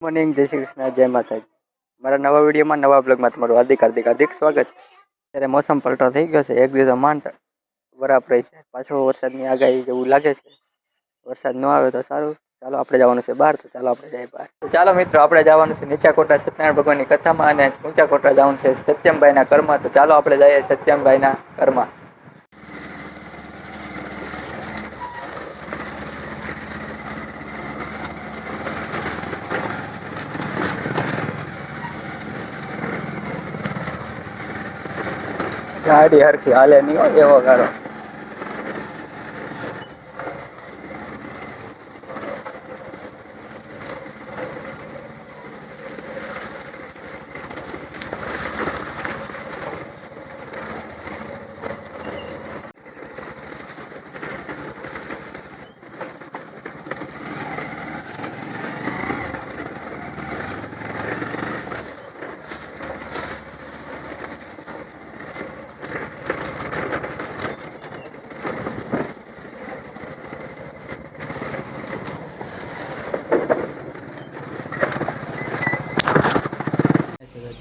Morning, જય શ્રી કૃષ્ણ, જય માતાજી. મારા નવા વિડીયોમાં નવા બ્લોગમાં તમારું હાર્દિક સ્વાગત છે. ત્યારે મોસમ પલટો થઈ ગયો છે. એક દિવસ માંડ બરાબર રહી છે. પાછો વરસાદની આગાહી જેવું લાગે છે. વરસાદ ન આવે તો સારું. ચાલો આપણે જવાનું છે બહાર, તો ચાલો આપણે જઈએ બહાર. તો ચાલો મિત્રો, આપણે જવાનું છે નીચા કોટા સત્યનારાયણ ભગવાનની કથામાં અને ઊંચા કોટા જવાનું છે સત્યમભાઈના ઘરમાં. તો ચાલો આપણે જઈએ સત્યમભાઈના ઘરમાં. ગાડી હરખી હાલે નહીં હોય એવો ગાડો.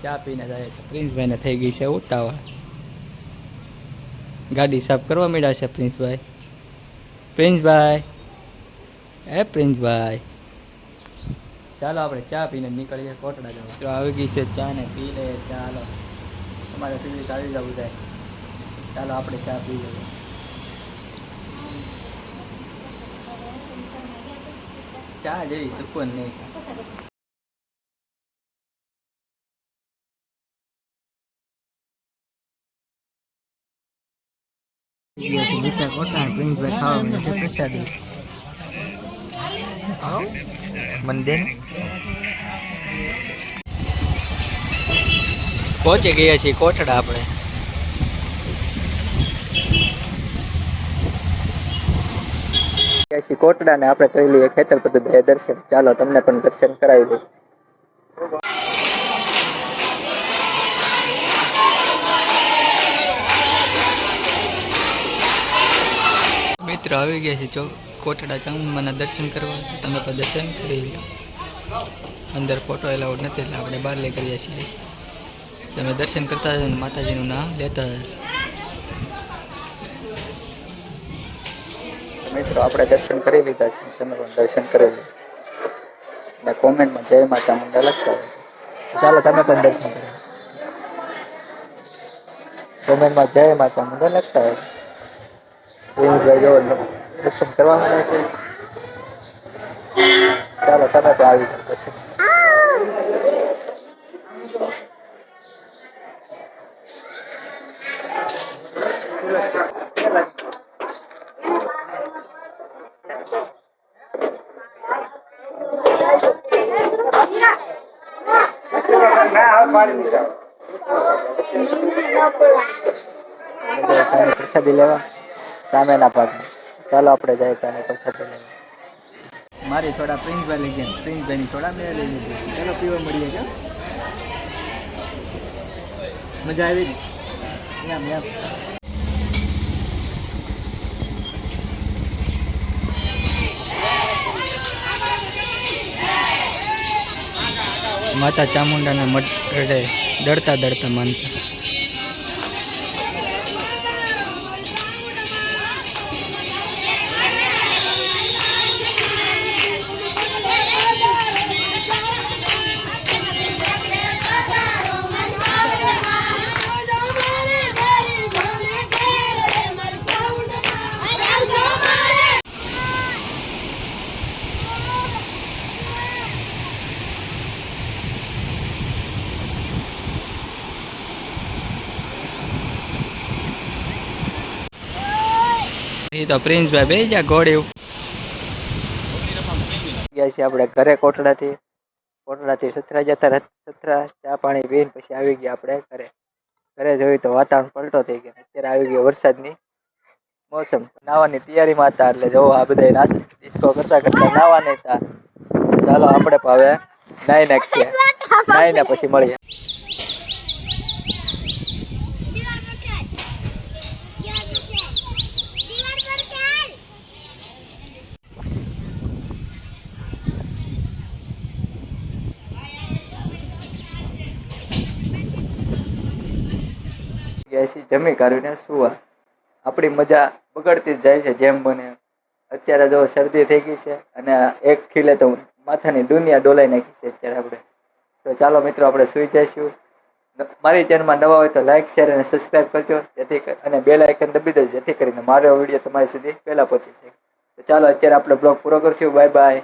ચા પીને જાય છે. પ્રિન્સભાઈને થઈ ગઈ છે ઉતાવળ. ગાડી સાફ કરવા માંડ્યા છે પ્રિન્સભાઈ. પ્રિન્સભાઈ, ચાલો આપણે ચા પીને નીકળીએ કોટડા જવા. તો આવી ગઈ છે ચા ને પી લે. ચાલો, તમારે પીવી આવી જવું જાય. ચાલો આપણે ચા પી લઈએ. ચા જેવી સુકૂન નહીં. નીચા કોટા પ્રિન્સભાઈ ખાવા મળે છે પ્રસાદી. મંદિર પહોંચી ગયા છીએ કોટડા. આપણે કોટડા ને આપણે કરી લઈએ ખેતર પદ્ધતિ દર્શન. ચાલો તમને પણ દર્શન કરાવી દઈએ. મિત્રો આવી ગયા છે કોટડા ચામુંડાના દર્શન કરવા. તમે પણ દર્શન કરી લો. અંદર ફોટો એલાઉડ નથી એટલે આપણે બહાર લઈ કરીએ છીએ. તમે દર્શન કરતા હતા અને માતાજીનું નામ લેતા હતા. મિત્રો આપણે દર્શન કરી લીધા છે. તમે પણ દર્શન કરી લો અને કોમેન્ટમાં જય માતા ચામુંડા લખતા હોય. ચાલો તમે પણ દર્શન કરો. કોમેન્ટમાં જય માતા ચામુંડા લખતા હોય. પ્રિન્સભાઈ જો દર્શન કરવા મળે છે. ચાલો તમે તો આવી જાઓ દર્શન. પ્રસાદી લેવા સામેના ભાગમાં. ચાલો આપણે જઈએ ત્યાં પ્રસાદી લેવા. મારી સોડા પ્રિન્સભાઈ લઈ ગયા. પ્રિન્સભાઈની સોડા મેં લઈ લીધી. ચાલો પીવા મળીએ. કે મજા આવી એમ એમ. માતા ચામુંડાના મઢે દડતા દડતા માનતા. તો પ્રિન્સભાઈ બે જા ઘોડે ગયા છે આપણે ઘરે. કોટડાથી સથરા જતા. સથરા ચા પાણી પીને પછી આવી ગયા આપણે ઘરે જોયું તો વાતાવરણ પલટો થઈ ગયો. અત્યારે આવી ગયો વરસાદની મોસમ. નાવાની તૈયારીમાં હતા એટલે જો આ બધા ડિસ્કો કરતા નાવાને હતા. ચાલો આપણે પણ હવે નાઈ નાખીએ. નાઈને પછી મળીએ. ગયા છીએ જમી કાઢીને સુવા. આપણી મજા બગડતી જ જાય છે જેમ બને. અત્યારે જો શરદી થઈ ગઈ છે અને એક ખીલે તો માથાની દુનિયા ડોલાઈ નાખી છે અત્યારે આપણે. તો ચાલો મિત્રો આપણે સુઈ જઈશું. મારી ચેનલમાં નવા હોય તો લાઈક શેર અને સબસ્ક્રાઈબ કરજો અને બેલ આઇકન દબી દેજો જેથી કરીને મારો વિડીયો તમારી સુધી પહેલા પહોંચી શકે. તો ચાલો અત્યારે આપણે બ્લોગ પૂરો કરશું. Bye bye.